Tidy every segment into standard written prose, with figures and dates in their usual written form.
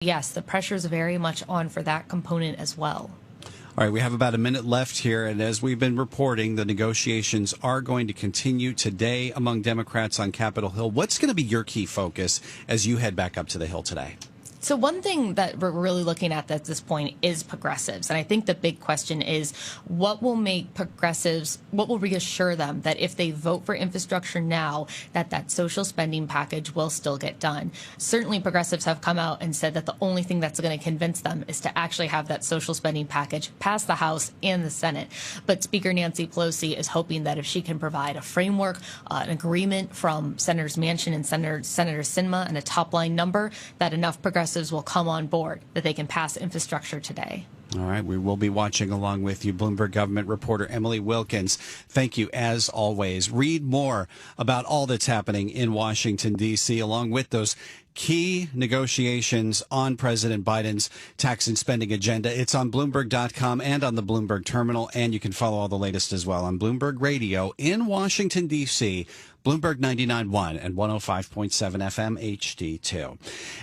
Yes, the pressure is very much on for that component as well. All right, we have about a minute left here, and as we've been reporting, the negotiations are going to continue today among Democrats on Capitol Hill. What's going to be your key focus as you head back up to the Hill today? So one thing that we're really looking at this point is progressives. And I think the big question is what will make progressives, what will reassure them that if they vote for infrastructure now, that social spending package will still get done. Certainly progressives have come out and said that the only thing that's going to convince them is to actually have that social spending package pass the House and the Senate. But Speaker Nancy Pelosi is hoping that if she can provide a framework, an agreement from Senators Manchin and Senator Sinema and a top line number, that enough progressives will come on board, that they can pass infrastructure today. All right, we will be watching along with you. Bloomberg government reporter Emily Wilkins, thank you as always. Read more about all that's happening in Washington, D.C., along with those key negotiations on President Biden's tax and spending agenda. It's on Bloomberg.com and on the Bloomberg terminal, and you can follow all the latest as well on Bloomberg Radio in Washington, D.C., Bloomberg 99.1 and 105.7 FM HD2.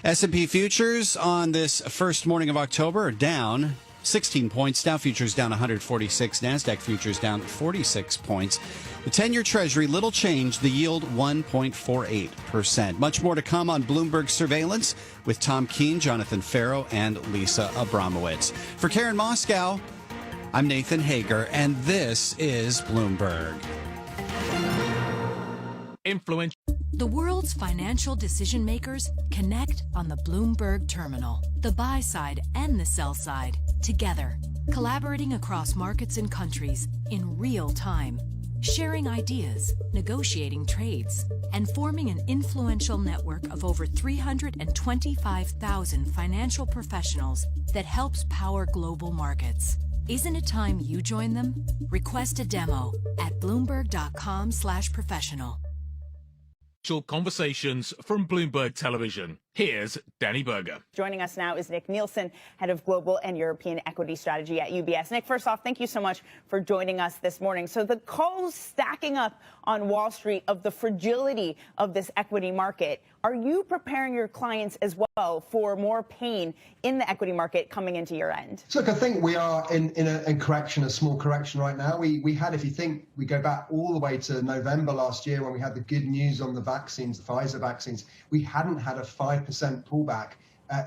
S&P futures on this first morning of October are down 16 points. Dow futures down 146. NASDAQ futures down 46 points. The 10-year Treasury, little change. The yield 1.48%. Much more to come on Bloomberg Surveillance with Tom Keene, Jonathan Farrow, and Lisa Abramowitz. For Karen Moscow, I'm Nathan Hager, and this is Bloomberg. Influential. The world's financial decision makers connect on the Bloomberg terminal. The buy side and the sell side together, collaborating across markets and countries in real time, sharing ideas, negotiating trades, and forming an influential network of over 325,000 financial professionals that helps power global markets. Isn't it time you join them? Request a demo at bloomberg.com/professional. Conversations from Bloomberg Television. Here's Danny Berger. Joining us now is Nick Nielsen, head of global and European equity strategy at UBS. Nick, first off, thank you so much for joining us this morning. So the calls stacking up on Wall Street of the fragility of this equity market. Are you preparing your clients as well for more pain in the equity market coming into year end? So look, I think we are in a correction, a small correction right now. We had, if you think, we go back all the way to November last year when we had the good news on the vaccines, the Pfizer vaccines, we hadn't had a 5% pullback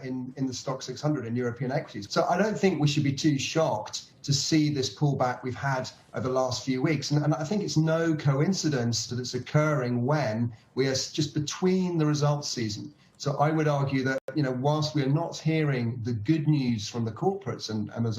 in the stock 600 in European equities. So I don't think we should be too shocked to see this pullback we've had over the last few weeks. And I think it's no coincidence that it's occurring when we are just between the results season. So I would argue that, whilst we are not hearing the good news from the corporates, and as